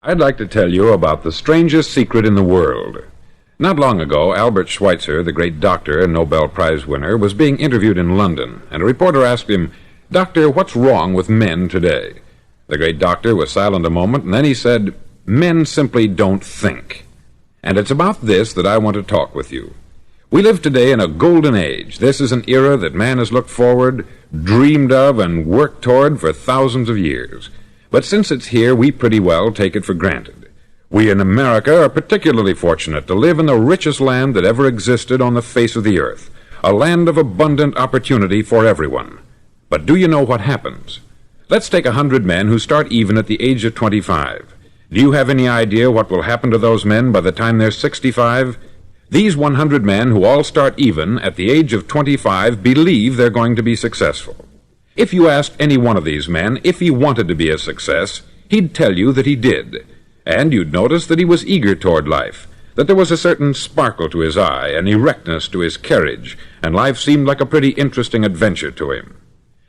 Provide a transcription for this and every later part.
I'd like to tell you about the strangest secret in the world. Not long ago, Albert Schweitzer, the great doctor and Nobel Prize winner, was being interviewed in London, and a reporter asked him, "Doctor, what's wrong with men today?" The great doctor was silent a moment, and then he said, "Men simply don't think." And it's about this that I want to talk with you. We live today in a golden age. This is an era that man has looked forward, dreamed of, and worked toward for thousands of years. But since it's here, we pretty well take it for granted. We in America are particularly fortunate to live in the richest land that ever existed on the face of the earth, a land of abundant opportunity for everyone. But do you know what happens? Let's take 100 men who start even at the age of 25. Do you have any idea what will happen to those men by the time they're 65? These 100 men who all start even at the age of 25 believe they're going to be successful. If you asked any one of these men if he wanted to be a success, he'd tell you that he did. And you'd notice that he was eager toward life, that there was a certain sparkle to his eye, an erectness to his carriage, and life seemed like a pretty interesting adventure to him.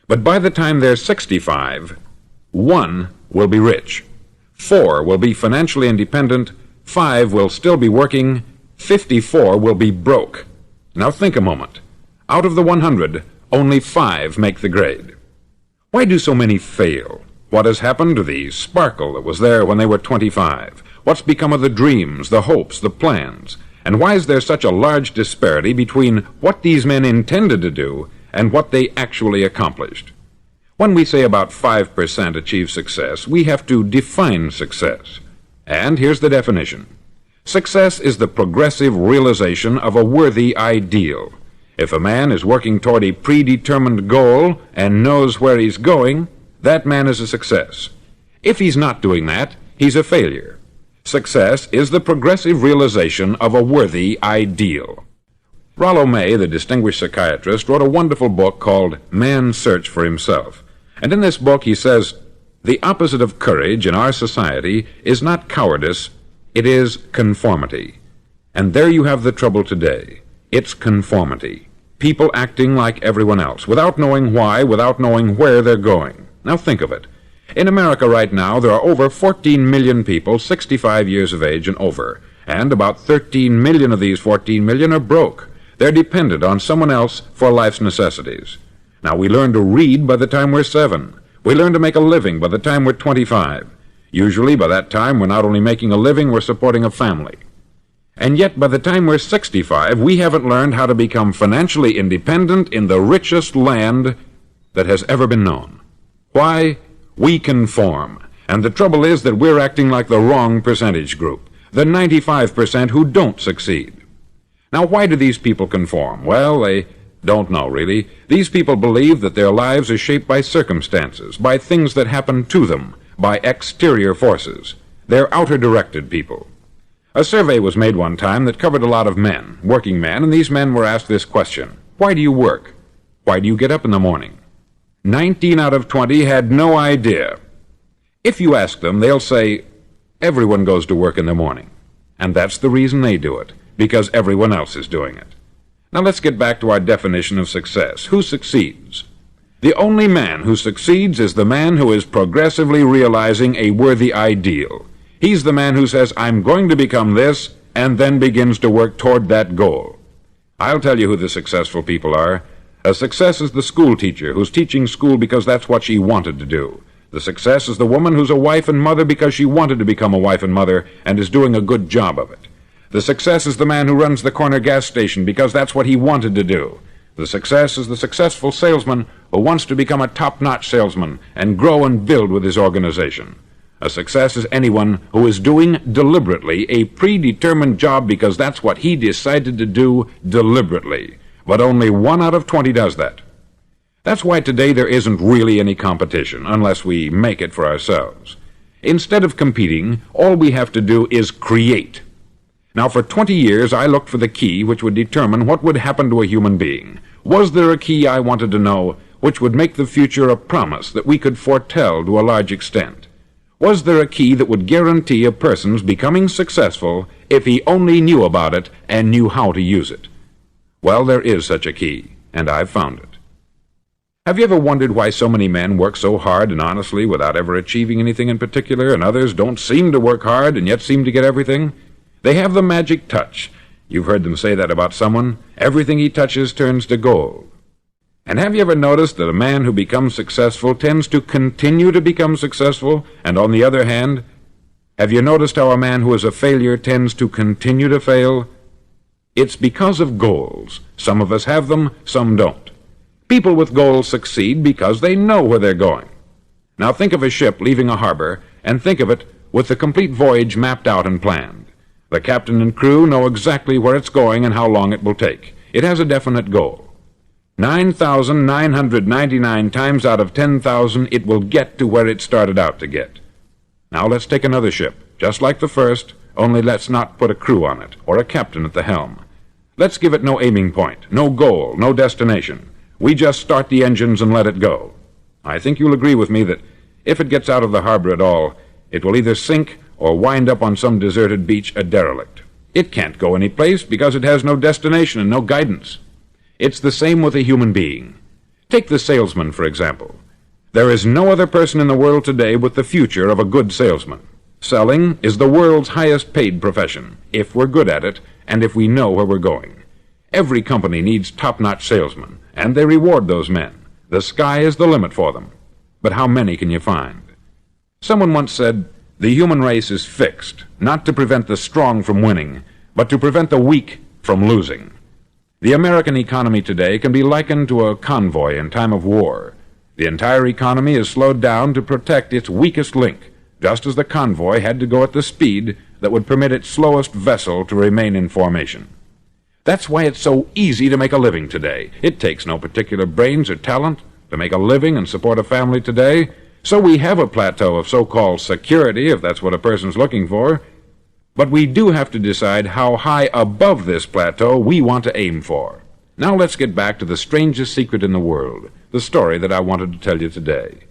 But by the time they're 65, 1 will be rich, 4 will be financially independent, 5 will still be working, 54 will be broke. Now think a moment. Out of the 100, only 5 make the grade. Why do so many fail? What has happened to the sparkle that was there when they were 25? What's become of the dreams, the hopes, the plans? And why is there such a large disparity between what these men intended to do and what they actually accomplished? When we say about 5% achieve success, we have to define success. And here's the definition. Success is the progressive realization of a worthy ideal. If a man is working toward a predetermined goal and knows where he's going, that man is a success. If he's not doing that, he's a failure. Success is the progressive realization of a worthy ideal. Rollo May, the distinguished psychiatrist, wrote a wonderful book called Man's Search for Himself. And in this book he says, the opposite of courage in our society is not cowardice, it is conformity. And there you have the trouble today. It's conformity. People acting like everyone else, without knowing why, without knowing where they're going. Now think of it. In America right now, there are over 14 million people 65 years of age and over, and about 13 million of these 14 million are broke. They're dependent on someone else for life's necessities. Now, we learn to read by the time we're 7. We learn to make a living by the time we're 25. Usually, by that time, we're not only making a living, we're supporting a family. And yet, by the time we're 65, we haven't learned how to become financially independent in the richest land that has ever been known. Why? We conform. And the trouble is that we're acting like the wrong percentage group, the 95% who don't succeed. Now, why do these people conform? Well, they don't know, really. These people believe that their lives are shaped by circumstances, by things that happen to them, by exterior forces. They're outer-directed people. A survey was made one time that covered a lot of men, working men, and these men were asked this question. Why do you work? Why do you get up in the morning? 19 out of 20 had no idea. If you ask them, they'll say, everyone goes to work in the morning. And that's the reason they do it, because everyone else is doing it. Now let's get back to our definition of success. Who succeeds? The only man who succeeds is the man who is progressively realizing a worthy ideal. He's the man who says, I'm going to become this, and then begins to work toward that goal. I'll tell you who the successful people are. A success is the school teacher who's teaching school because that's what she wanted to do. The success is the woman who's a wife and mother because she wanted to become a wife and mother and is doing a good job of it. The success is the man who runs the corner gas station because that's what he wanted to do. The success is the successful salesman who wants to become a top-notch salesman and grow and build with his organization. A success is anyone who is doing deliberately a predetermined job because that's what he decided to do deliberately. But only 1 out of 20 does that. That's why today there isn't really any competition, unless we make it for ourselves. Instead of competing, all we have to do is create. Now, for 20 years, I looked for the key which would determine what would happen to a human being. Was there a key, I wanted to know, which would make the future a promise that we could foretell to a large extent? Was there a key that would guarantee a person's becoming successful if he only knew about it and knew how to use it? Well, there is such a key, and I've found it. Have you ever wondered why so many men work so hard and honestly without ever achieving anything in particular, and others don't seem to work hard and yet seem to get everything? They have the magic touch. You've heard them say that about someone. Everything he touches turns to gold. And have you ever noticed that a man who becomes successful tends to continue to become successful, and on the other hand, have you noticed how a man who is a failure tends to continue to fail? It's because of goals. Some of us have them, some don't. People with goals succeed because they know where they're going. Now think of a ship leaving a harbor, and think of it with the complete voyage mapped out and planned. The captain and crew know exactly where it's going and how long it will take. It has a definite goal. 9,999 times out of 10,000 it will get to where it started out to get. Now let's take another ship, just like the first, only let's not put a crew on it, or a captain at the helm. Let's give it no aiming point, no goal, no destination. We just start the engines and let it go. I think you'll agree with me that if it gets out of the harbor at all, it will either sink or wind up on some deserted beach a derelict. It can't go any place because it has no destination and no guidance. It's the same with a human being. Take the salesman, for example. There is no other person in the world today with the future of a good salesman. Selling is the world's highest paid profession, if we're good at it and if we know where we're going. Every company needs top-notch salesmen, and they reward those men. The sky is the limit for them. But how many can you find? Someone once said, the human race is fixed, not to prevent the strong from winning, but to prevent the weak from losing. The American economy today can be likened to a convoy in time of war. The entire economy is slowed down to protect its weakest link, just as the convoy had to go at the speed that would permit its slowest vessel to remain in formation. That's why it's so easy to make a living today. It takes no particular brains or talent to make a living and support a family today, so we have a plateau of so-called security, if that's what a person's looking for. But we do have to decide how high above this plateau we want to aim for. Now let's get back to the strangest secret in the world, the story that I wanted to tell you today.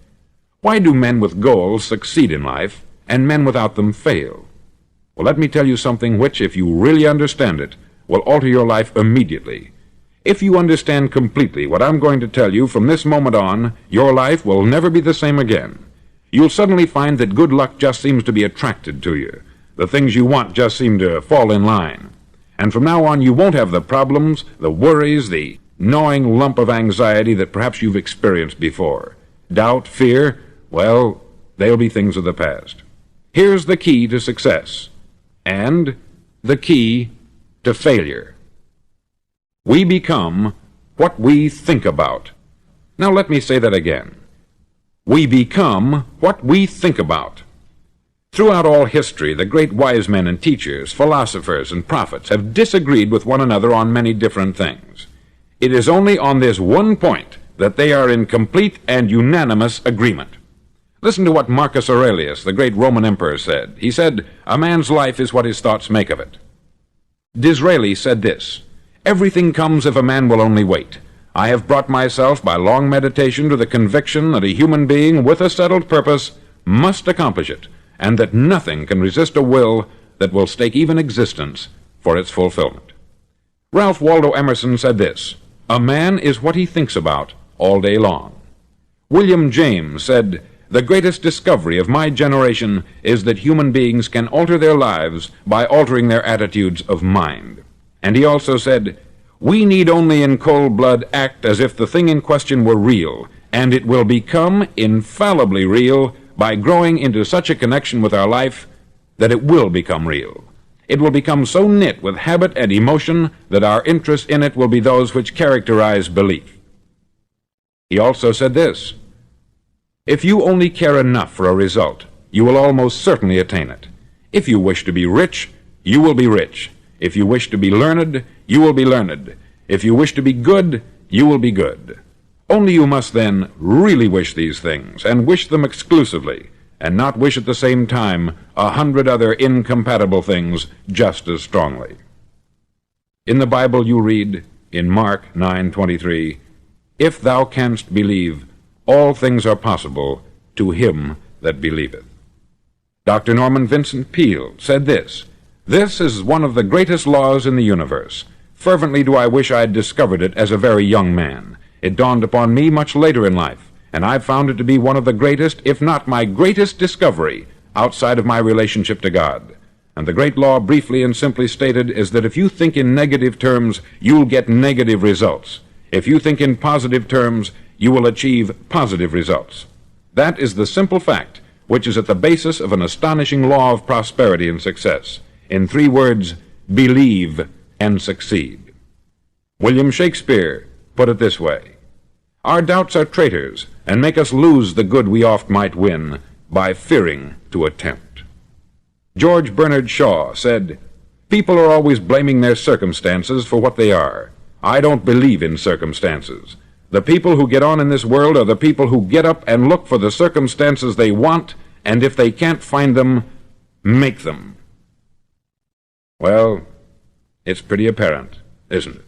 Why do men with goals succeed in life, and men without them fail? Well, let me tell you something which, if you really understand it, will alter your life immediately. If you understand completely what I'm going to tell you from this moment on, your life will never be the same again. You'll suddenly find that good luck just seems to be attracted to you. The things you want just seem to fall in line. And from now on, you won't have the problems, the worries, the gnawing lump of anxiety that perhaps you've experienced before. Doubt, fear, well, they'll be things of the past. Here's the key to success, and the key to failure. We become what we think about. Now let me say that again. We become what we think about. Throughout all history, the great wise men and teachers, philosophers and prophets have disagreed with one another on many different things. It is only on this one point that they are in complete and unanimous agreement. Listen to what Marcus Aurelius, the great Roman emperor, said. He said, "A man's life is what his thoughts make of it." Disraeli said this, "Everything comes if a man will only wait. I have brought myself by long meditation to the conviction that a human being with a settled purpose must accomplish it, and that nothing can resist a will that will stake even existence for its fulfillment." Ralph Waldo Emerson said this, "A man is what he thinks about all day long." William James said, "The greatest discovery of my generation is that human beings can alter their lives by altering their attitudes of mind." And he also said, "We need only in cold blood act as if the thing in question were real, and it will become infallibly real by growing into such a connection with our life that it will become real. It will become so knit with habit and emotion that our interest in it will be those which characterize belief." He also said this, "If you only care enough for a result, you will almost certainly attain it. If you wish to be rich, you will be rich. If you wish to be learned, you will be learned. If you wish to be good, you will be good. Only you must then really wish these things, and wish them exclusively, and not wish at the same time 100 other incompatible things just as strongly." In the Bible you read, in Mark 9:23, "If thou canst believe, all things are possible to him that believeth." Dr. Norman Vincent Peale said this, "This is one of the greatest laws in the universe. Fervently do I wish I had discovered it as a very young man. It dawned upon me much later in life, and I've found it to be one of the greatest, if not my greatest discovery outside of my relationship to God. And the great law, briefly and simply stated, is that if you think in negative terms, you'll get negative results. If you think in positive terms, you will achieve positive results. That is the simple fact which is at the basis of an astonishing law of prosperity and success. In 3 words, believe and succeed. William Shakespeare put it this way: "Our doubts are traitors, and make us lose the good we oft might win by fearing to attempt." George Bernard Shaw said, "People are always blaming their circumstances for what they are. I don't believe in circumstances. The people who get on in this world are the people who get up and look for the circumstances they want, and if they can't find them, make them." Well, it's pretty apparent, isn't it?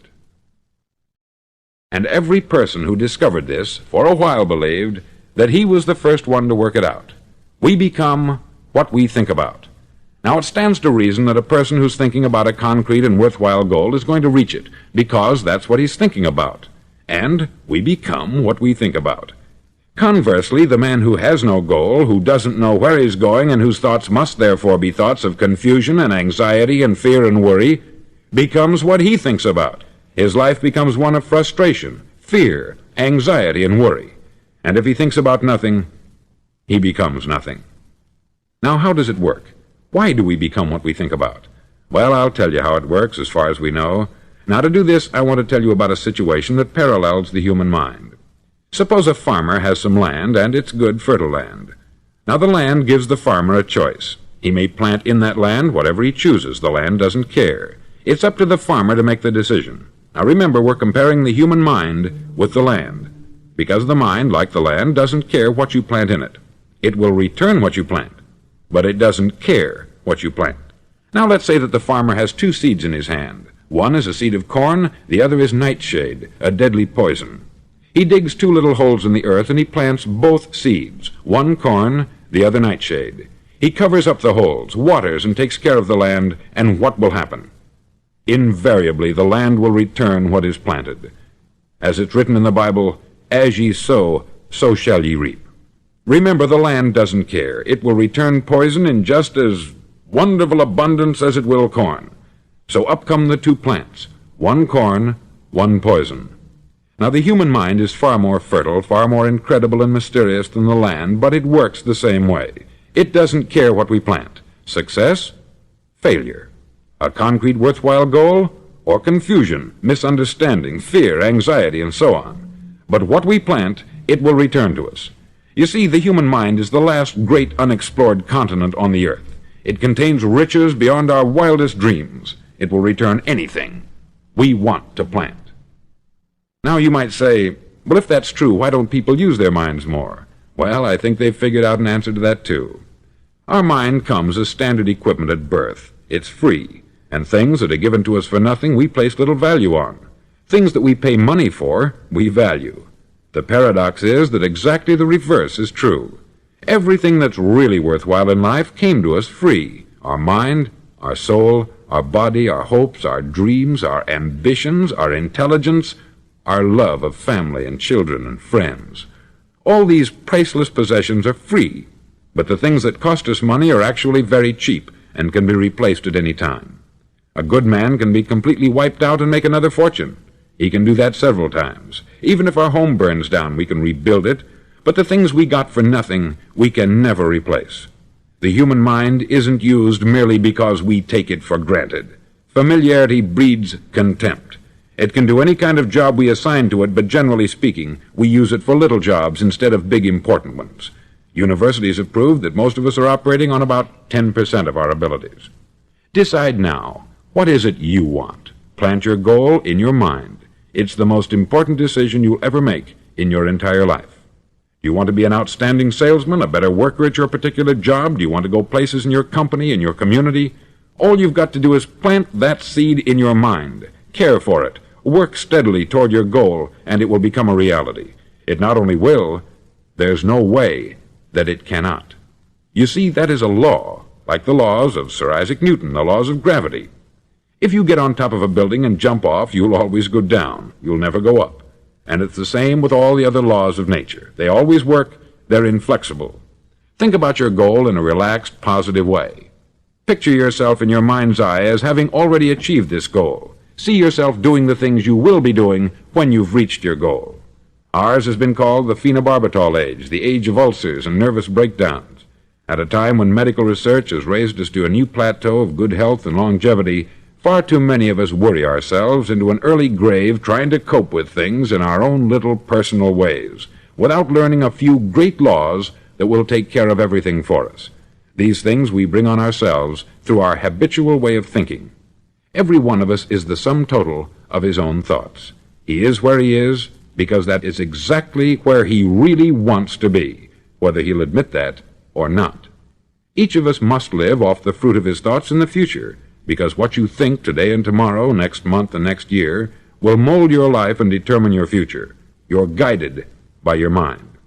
And every person who discovered this for a while believed that he was the first one to work it out. We become what we think about. Now, it stands to reason that a person who's thinking about a concrete and worthwhile goal is going to reach it, because that's what he's thinking about. And we become what we think about. Conversely, the man who has no goal, who doesn't know where he's going, and whose thoughts must therefore be thoughts of confusion and anxiety and fear and worry, becomes what he thinks about. His life becomes one of frustration, fear, anxiety, and worry. And if he thinks about nothing, he becomes nothing. Now, how does it work? Why do we become what we think about? Well, I'll tell you how it works as far as we know. Now, to do this, I want to tell you about a situation that parallels the human mind. Suppose a farmer has some land, and it's good, fertile land. Now, the land gives the farmer a choice. He may plant in that land whatever he chooses. The land doesn't care. It's up to the farmer to make the decision. Now, remember, we're comparing the human mind with the land, because the mind, like the land, doesn't care what you plant in it. It will return what you plant, but it doesn't care what you plant. Now, let's say that the farmer has 2 seeds in his hand. One is a seed of corn, the other is nightshade, a deadly poison. He digs 2 little holes in the earth, and he plants both seeds, one corn, the other nightshade. He covers up the holes, waters, and takes care of the land, and what will happen? Invariably, the land will return what is planted. As it's written in the Bible, "As ye sow, so shall ye reap." Remember, the land doesn't care. It will return poison in just as wonderful abundance as it will corn. So up come the 2 plants, one corn, one poison. Now, the human mind is far more fertile, far more incredible and mysterious than the land, but it works the same way. It doesn't care what we plant. Success, failure. A concrete, worthwhile goal, or confusion, misunderstanding, fear, anxiety, and so on. But what we plant, it will return to us. You see, the human mind is the last great unexplored continent on the earth. It contains riches beyond our wildest dreams. It will return anything we want to plant. Now, you might say, well, if that's true, why don't people use their minds more? Well, I think they've figured out an answer to that, too. Our mind comes as standard equipment at birth. It's free, and things that are given to us for nothing we place little value on. Things that we pay money for, we value. The paradox is that exactly the reverse is true. Everything that's really worthwhile in life came to us free. Our mind, our soul, our body, our hopes, our dreams, our ambitions, our intelligence, our love of family and children and friends. All these priceless possessions are free, but the things that cost us money are actually very cheap and can be replaced at any time. A good man can be completely wiped out and make another fortune. He can do that several times. Even if our home burns down, we can rebuild it, but the things we got for nothing, we can never replace. The human mind isn't used merely because we take it for granted. Familiarity breeds contempt. It can do any kind of job we assign to it, but generally speaking, we use it for little jobs instead of big important ones. Universities have proved that most of us are operating on about 10% of our abilities. Decide now, what is it you want? Plant your goal in your mind. It's the most important decision you'll ever make in your entire life. Do you want to be an outstanding salesman, a better worker at your particular job? Do you want to go places in your company, in your community? All you've got to do is plant that seed in your mind. Care for it. Work steadily toward your goal, and it will become a reality. It not only will, there's no way that it cannot. You see, that is a law, like the laws of Sir Isaac Newton, the laws of gravity. If you get on top of a building and jump off, you'll always go down. You'll never go up. And it's the same with all the other laws of nature. They always work. They're inflexible. Think about your goal in a relaxed, positive way. Picture yourself in your mind's eye as having already achieved this goal. See yourself doing the things you will be doing when you've reached your goal. Ours has been called the phenobarbital age, the age of ulcers and nervous breakdowns. At a time when medical research has raised us to a new plateau of good health and longevity, far too many of us worry ourselves into an early grave trying to cope with things in our own little personal ways, without learning a few great laws that will take care of everything for us. These things we bring on ourselves through our habitual way of thinking. Every one of us is the sum total of his own thoughts. He is where he is because that is exactly where he really wants to be, whether he'll admit that or not. Each of us must live off the fruit of his thoughts in the future, because what you think today and tomorrow, next month and next year, will mold your life and determine your future. You're guided by your mind.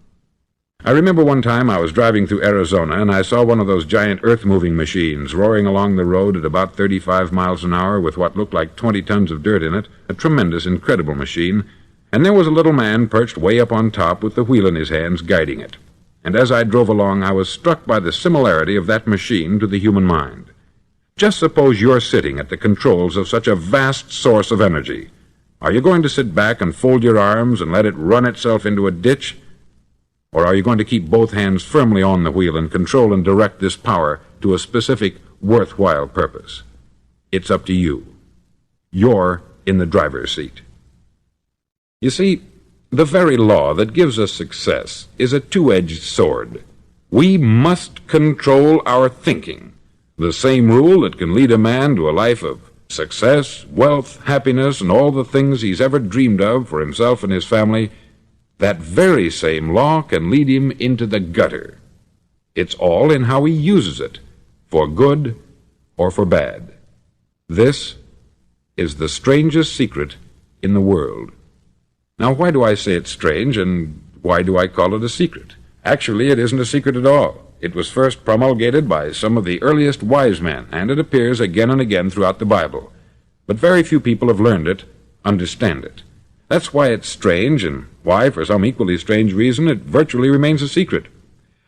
I remember one time I was driving through Arizona and I saw one of those giant earth-moving machines roaring along the road at about 35 miles an hour with what looked like 20 tons of dirt in it, a tremendous, incredible machine, and there was a little man perched way up on top with the wheel in his hands guiding it. And as I drove along, I was struck by the similarity of that machine to the human mind. Just suppose you're sitting at the controls of such a vast source of energy. Are you going to sit back and fold your arms and let it run itself into a ditch? Or are you going to keep both hands firmly on the wheel and control and direct this power to a specific, worthwhile purpose? It's up to you. You're in the driver's seat. You see, the very law that gives us success is a two-edged sword. We must control our thinking. The same rule that can lead a man to a life of success, wealth, happiness, and all the things he's ever dreamed of for himself and his family, that very same law can lead him into the gutter. It's all in how he uses it, for good or for bad. This is the strangest secret in the world. Now, why do I say it's strange, and why do I call it a secret? Actually, it isn't a secret at all. It was first promulgated by some of the earliest wise men, and it appears again and again throughout the Bible. But very few people have learned it, understand it. That's why it's strange, and why, for some equally strange reason, it virtually remains a secret.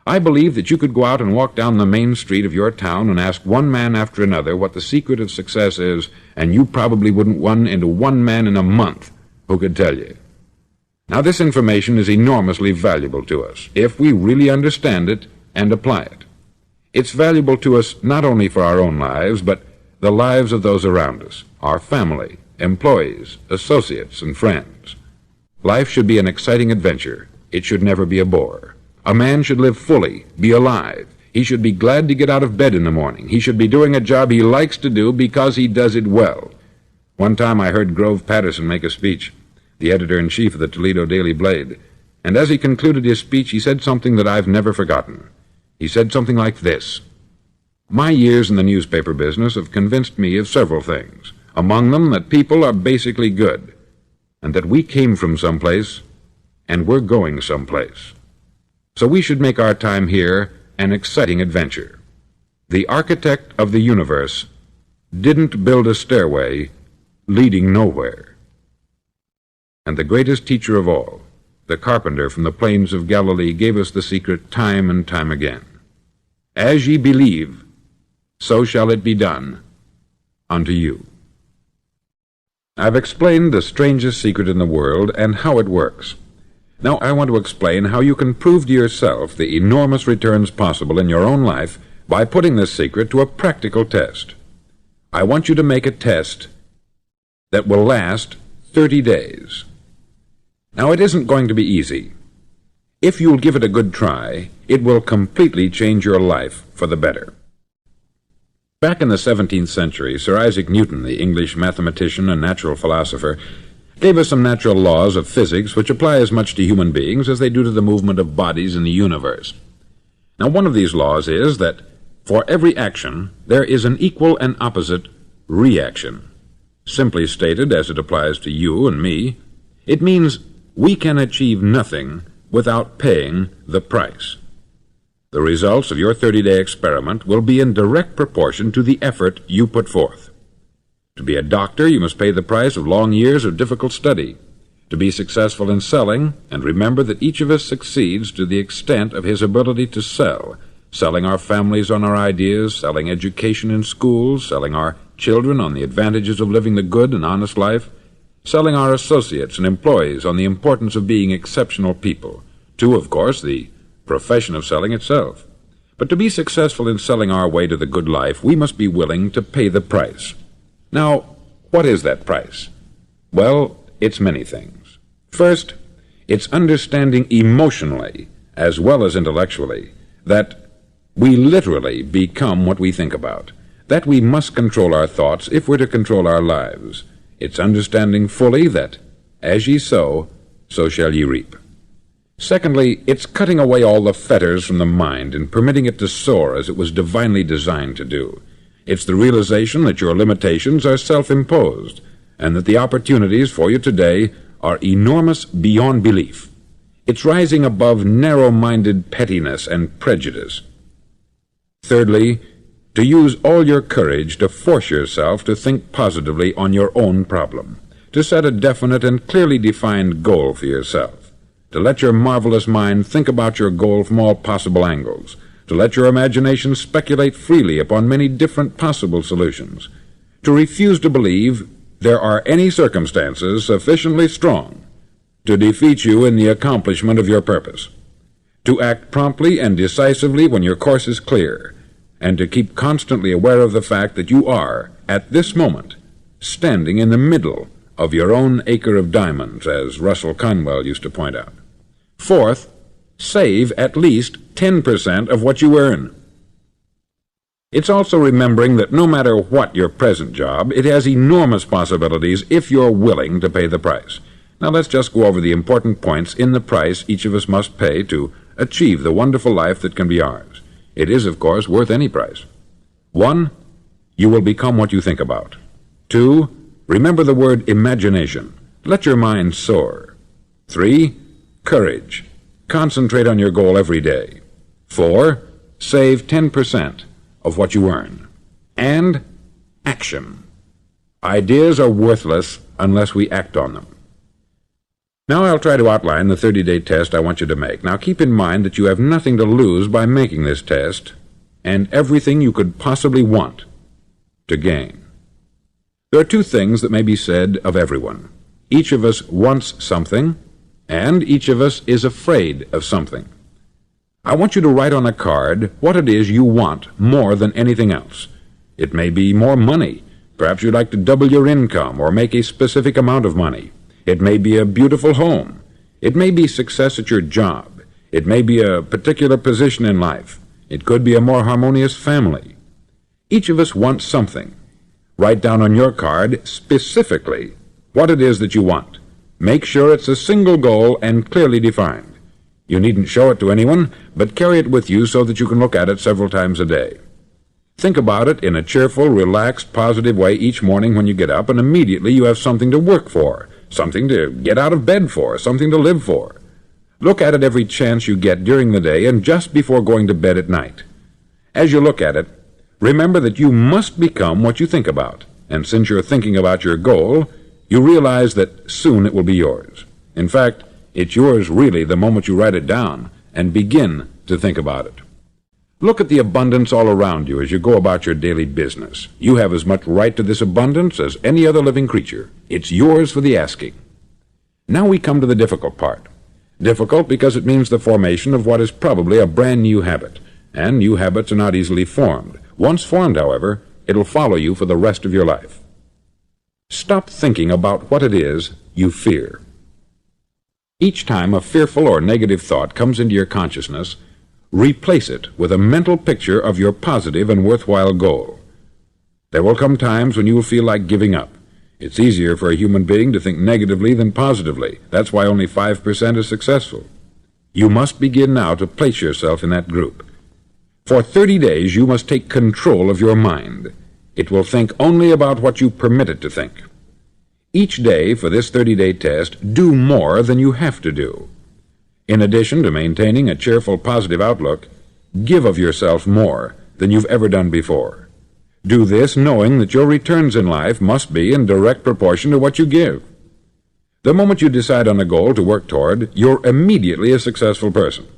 I believe that you could go out and walk down the main street of your town and ask one man after another what the secret of success is, and you probably wouldn't run into one man in a month who could tell you. Now, this information is enormously valuable to us, if we really understand it and apply it. It's valuable to us not only for our own lives, but the lives of those around us, our family, employees, associates, and friends. Life should be an exciting adventure. It should never be a bore. A man should live fully, be alive. He should be glad to get out of bed in the morning. He should be doing a job he likes to do because he does it well. One time I heard Grove Patterson make a speech, the editor-in-chief of the Toledo Daily Blade, and as he concluded his speech, he said something that I've never forgotten. He said something like this: "My years in the newspaper business have convinced me of several things, among them that people are basically good, and that we came from someplace, and we're going someplace. So we should make our time here an exciting adventure. The architect of the universe didn't build a stairway leading nowhere." And the greatest teacher of all, the carpenter from the plains of Galilee, gave us the secret time and time again. "As ye believe, so shall it be done unto you." I've explained the strangest secret in the world and how it works. Now I want to explain how you can prove to yourself the enormous returns possible in your own life by putting this secret to a practical test. I want you to make a test that will last 30 days. Now, it isn't going to be easy. If you'll give it a good try, it will completely change your life for the better. Back in the 17th century, Sir Isaac Newton, the English mathematician and natural philosopher, gave us some natural laws of physics which apply as much to human beings as they do to the movement of bodies in the universe. Now, one of these laws is that for every action, there is an equal and opposite reaction. Simply stated, as it applies to you and me, it means we can achieve nothing without paying the price. The results of your 30-day experiment will be in direct proportion to the effort you put forth. To be a doctor, you must pay the price of long years of difficult study. to be successful in selling, and remember that each of us succeeds to the extent of his ability to sell, selling our families on our ideas, selling education in schools, selling our children on the advantages of living the good and honest life, selling our associates and employees on the importance of being exceptional people, to, of course, the profession of selling itself. But to be successful in selling our way to the good life, we must be willing to pay the price. Now, what is that price? Well, it's many things. First, it's understanding emotionally, as well as intellectually, that we literally become what we think about, that we must control our thoughts if we're to control our lives. It's understanding fully that, as ye sow, so shall ye reap. Secondly, it's cutting away all the fetters from the mind and permitting it to soar as it was divinely designed to do. It's the realization that your limitations are self-imposed, and that the opportunities for you today are enormous beyond belief. It's rising above narrow-minded pettiness and prejudice. Thirdly, to use all your courage to force yourself to think positively on your own problem, to set a definite and clearly defined goal for yourself, to let your marvelous mind think about your goal from all possible angles, to let your imagination speculate freely upon many different possible solutions, to refuse to believe there are any circumstances sufficiently strong to defeat you in the accomplishment of your purpose, to act promptly and decisively when your course is clear, and to keep constantly aware of the fact that you are, at this moment, standing in the middle of your own acre of diamonds, as Russell Conwell used to point out. Fourth, save at least 10% of what you earn. It's also remembering that no matter what your present job, it has enormous possibilities if you're willing to pay the price. Now let's just go over the important points in the price each of us must pay to achieve the wonderful life that can be ours. It is, of course, worth any price. 1, you will become what you think about. 2, remember the word imagination. Let your mind soar. 3, courage. Concentrate on your goal every day. 4, save 10% of what you earn. And action. Ideas are worthless unless we act on them. Now I'll try to outline the 30-day test I want you to make. Now keep in mind that you have nothing to lose by making this test, and everything you could possibly want to gain. There are 2 things that may be said of everyone. Each of us wants something, and each of us is afraid of something. I want you to write on a card what it is you want more than anything else. It may be more money. Perhaps you'd like to double your income or make a specific amount of money. It may be a beautiful home. It may be success at your job. It may be a particular position in life. It could be a more harmonious family. Each of us wants something. Write down on your card specifically what it is that you want. Make sure it's a single goal and clearly defined. You needn't show it to anyone, but carry it with you so that you can look at it several times a day. Think about it in a cheerful, relaxed, positive way each morning when you get up, and immediately you have something to work for, something to get out of bed for, something to live for. Look at it every chance you get during the day and just before going to bed at night. As you look at it, remember that you must become what you think about, and since you're thinking about your goal, you realize that soon it will be yours. In fact, it's yours really the moment you write it down and begin to think about it. Look at the abundance all around you as you go about your daily business. You have as much right to this abundance as any other living creature. It's yours for the asking. Now we come to the difficult part. Difficult because it means the formation of what is probably a brand new habit, and new habits are not easily formed. Once formed, however, it'll follow you for the rest of your life. Stop thinking about what it is you fear. Each time a fearful or negative thought comes into your consciousness, replace it with a mental picture of your positive and worthwhile goal. There will come times when you will feel like giving up. It's easier for a human being to think negatively than positively. That's why only 5% is successful. You must begin now to place yourself in that group. For 30 days, you must take control of your mind. It will think only about what you permit it to think. Each day for this 30-day test, do more than you have to do. In addition to maintaining a cheerful, positive outlook, give of yourself more than you've ever done before. Do this knowing that your returns in life must be in direct proportion to what you give. The moment you decide on a goal to work toward, you're immediately a successful person.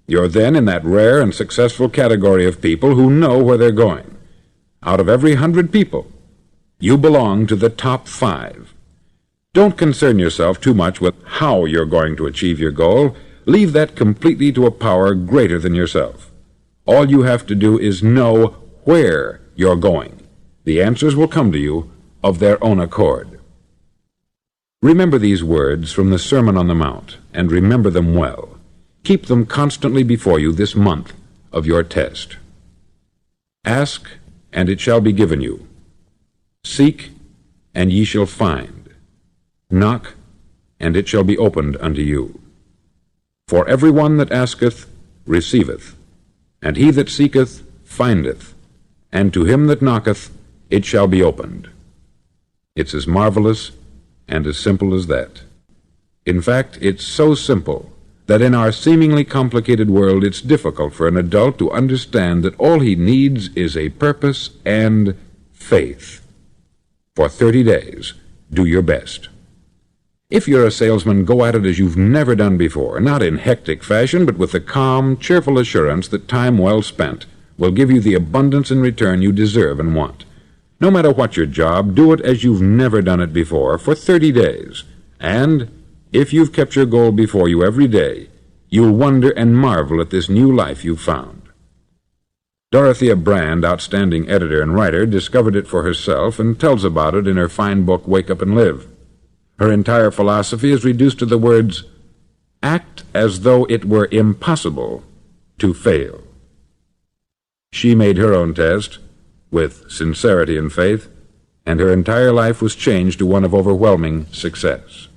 You're then in that rare and successful category of people who know where they're going. Out of every 100 people, you belong to the top 5. Don't concern yourself too much with how you're going to achieve your goal. Leave that completely to a power greater than yourself. All you have to do is know where you're going. The answers will come to you of their own accord. Remember these words from the Sermon on the Mount, and remember them well. Keep them constantly before you this month of your test. Ask, and it shall be given you. Seek, and ye shall find. Knock, and it shall be opened unto you. For every one that asketh receiveth, and he that seeketh findeth, and to him that knocketh it shall be opened. It's as marvelous and as simple as that. In fact, it's so simple that in our seemingly complicated world it's difficult for an adult to understand that all he needs is a purpose and faith. For 30 days, do your best. If you're a salesman, go at it as you've never done before, not in hectic fashion, but with the calm, cheerful assurance that time well spent will give you the abundance in return you deserve and want. No matter what your job, do it as you've never done it before for 30 days. And if you've kept your goal before you every day, you'll wonder and marvel at this new life you've found. Dorothea Brand, outstanding editor and writer, discovered it for herself and tells about it in her fine book, Wake Up and Live. Her entire philosophy is reduced to the words, act as though it were impossible to fail. She made her own test with sincerity and faith, and her entire life was changed to one of overwhelming success.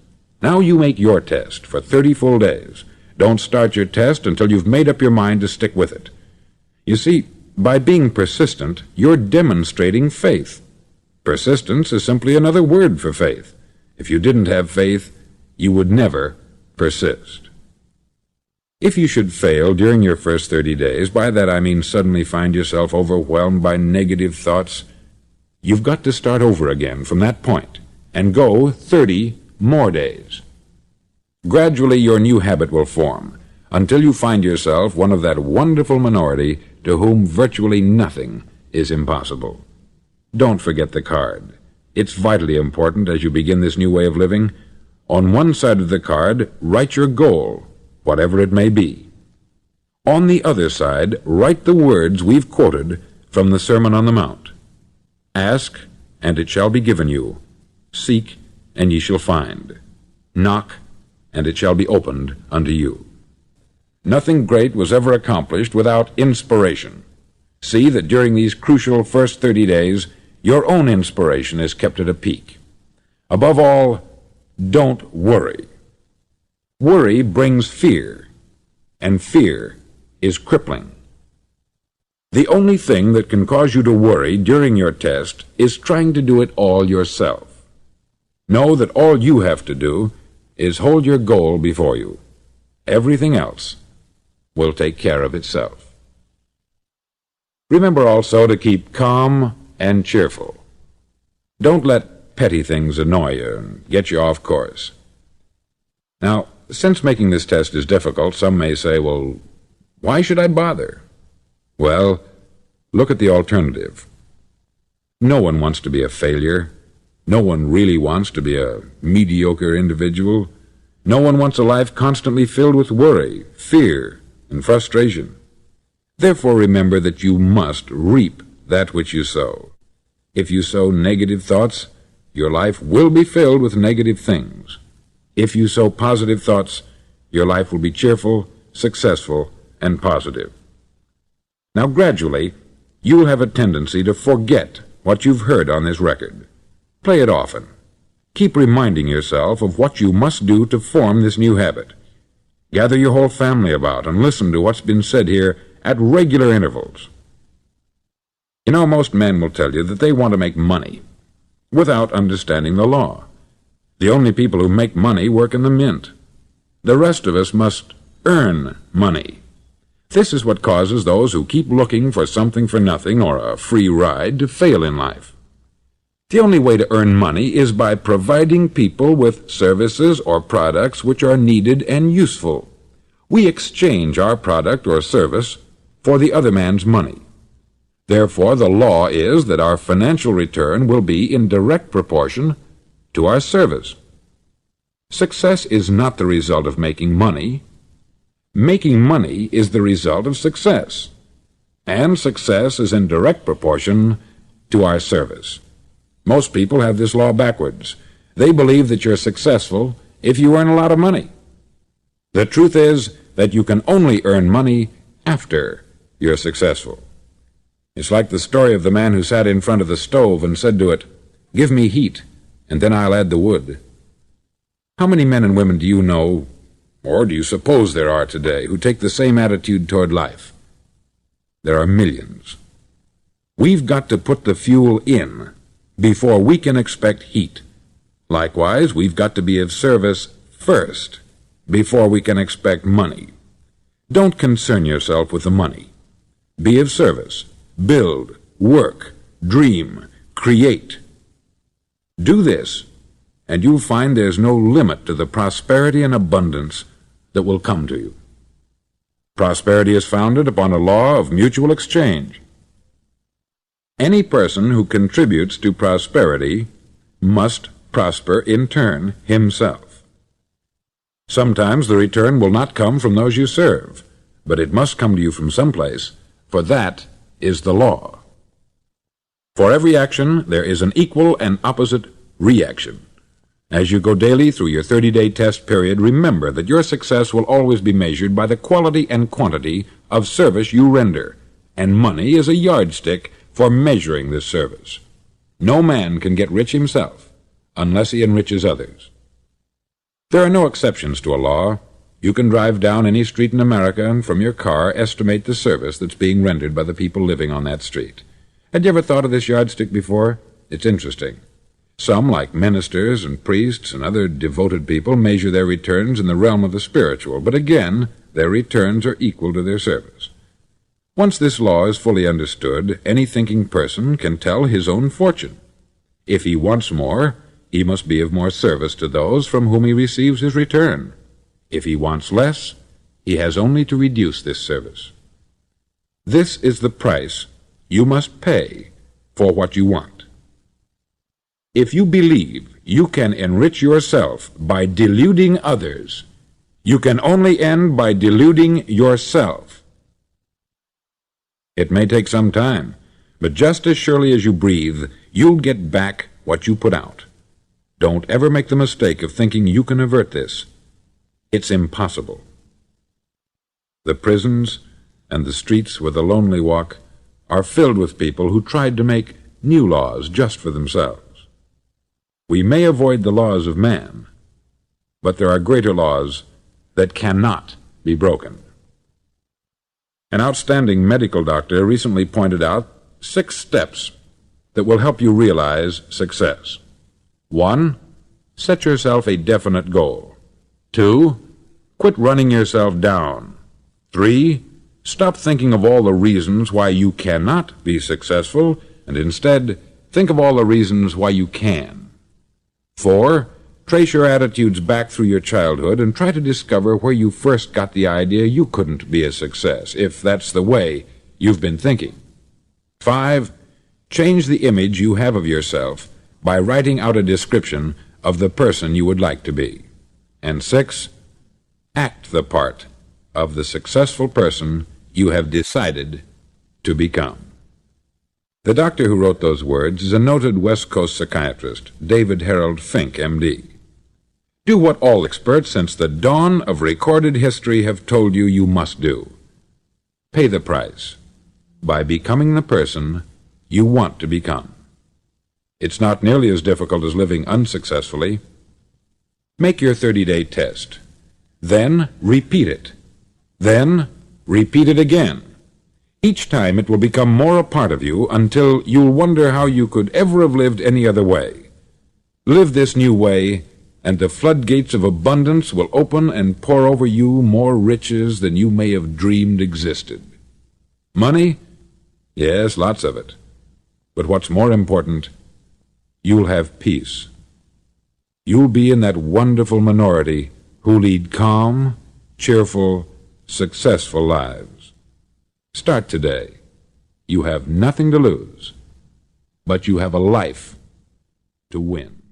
Now you make your test for 30 full days. Don't start your test until you've made up your mind to stick with it. You see, by being persistent, you're demonstrating faith. Persistence is simply another word for faith. If you didn't have faith, you would never persist. If you should fail during your first 30 days, by that I mean suddenly find yourself overwhelmed by negative thoughts, you've got to start over again from that point and go 30 more days. Gradually your new habit will form until you find yourself one of that wonderful minority to whom virtually nothing is impossible. Don't forget the card. It's vitally important as you begin this new way of living. On one side of the card, write your goal, whatever it may be. On the other side, write the words we've quoted from the Sermon on the Mount. Ask, and it shall be given you. Seek, and ye shall find. Knock, and it shall be opened unto you. Nothing great was ever accomplished without inspiration. See that during these crucial first 30 days, your own inspiration is kept at a peak. Above all, don't worry. Worry brings fear, and fear is crippling. The only thing that can cause you to worry during your test is trying to do it all yourself. Know that all you have to do is hold your goal before you. Everything else will take care of itself. Remember also to keep calm and cheerful. Don't let petty things annoy you and get you off course. Now, since making this test is difficult, some may say, well, why should I bother? Well, look at the alternative. No one wants to be a failure. No one really wants to be a mediocre individual. No one wants a life constantly filled with worry, fear, and frustration. Therefore, remember that you must reap that which you sow. If you sow negative thoughts, your life will be filled with negative things. If you sow positive thoughts, your life will be cheerful, successful, and positive. Now, gradually, you will have a tendency to forget what you've heard on this record. Play it often. Keep reminding yourself of what you must do to form this new habit. Gather your whole family about and listen to what's been said here at regular intervals. You know, most men will tell you that they want to make money without understanding the law. The only people who make money work in the mint. The rest of us must earn money. This is what causes those who keep looking for something for nothing or a free ride to fail in life. The only way to earn money is by providing people with services or products which are needed and useful. We exchange our product or service for the other man's money. Therefore, the law is that our financial return will be in direct proportion to our service. Success is not the result of making money. Making money is the result of success, and success is in direct proportion to our service. Most people have this law backwards. They believe that you're successful if you earn a lot of money. The truth is that you can only earn money after you're successful. It's like the story of the man who sat in front of the stove and said to it, "Give me heat, and then I'll add the wood." How many men and women do you know, or do you suppose there are today, who take the same attitude toward life? There are millions. We've got to put the fuel in before we can expect heat. Likewise, we've got to be of service first before we can expect money. Don't concern yourself with the money. Be of service. Build, work, dream, create. Do this, and you'll find there's no limit to the prosperity and abundance that will come to you. Prosperity is founded upon a law of mutual exchange. Any person who contributes to prosperity must prosper in turn himself. Sometimes the return will not come from those you serve, but it must come to you from someplace, for that is the law. For every action, there is an equal and opposite reaction. As you go daily through your 30-day test period, remember that your success will always be measured by the quality and quantity of service you render, and money is a yardstick for measuring this service. No man can get rich himself unless he enriches others. There are no exceptions to a law. You can drive down any street in America and from your car estimate the service that's being rendered by the people living on that street. Had you ever thought of this yardstick before? It's interesting. Some, like ministers and priests and other devoted people, measure their returns in the realm of the spiritual, but again, their returns are equal to their service. Once this law is fully understood, any thinking person can tell his own fortune. If he wants more, he must be of more service to those from whom he receives his return. If he wants less, he has only to reduce this service. This is the price you must pay for what you want. If you believe you can enrich yourself by deluding others, you can only end by deluding yourself. It may take some time, but just as surely as you breathe, you'll get back what you put out. Don't ever make the mistake of thinking you can avert this. It's impossible. The prisons and the streets where the lonely walk are filled with people who tried to make new laws just for themselves. We may avoid the laws of man, but there are greater laws that cannot be broken. An outstanding medical doctor recently pointed out 6 steps that will help you realize success. 1. Set yourself a definite goal. 2. Quit running yourself down. 3. Stop thinking of all the reasons why you cannot be successful, and instead think of all the reasons why you can. 4. Trace your attitudes back through your childhood and try to discover where you first got the idea you couldn't be a success, if that's the way you've been thinking. 5. Change the image you have of yourself by writing out a description of the person you would like to be. And 6. Act the part of the successful person you have decided to become. The doctor who wrote those words is a noted West Coast psychiatrist, David Harold Fink, M.D. Do what all experts since the dawn of recorded history have told you you must do. Pay the price by becoming the person you want to become. It's not nearly as difficult as living unsuccessfully. Make your 30-day test. Then repeat it. Then repeat it again. Each time it will become more a part of you until you'll wonder how you could ever have lived any other way. Live this new way, and the floodgates of abundance will open and pour over you more riches than you may have dreamed existed. Money? Yes, lots of it. But what's more important, you'll have peace. You'll be in that wonderful minority who lead calm, cheerful, successful lives. Start today. You have nothing to lose, but you have a life to win.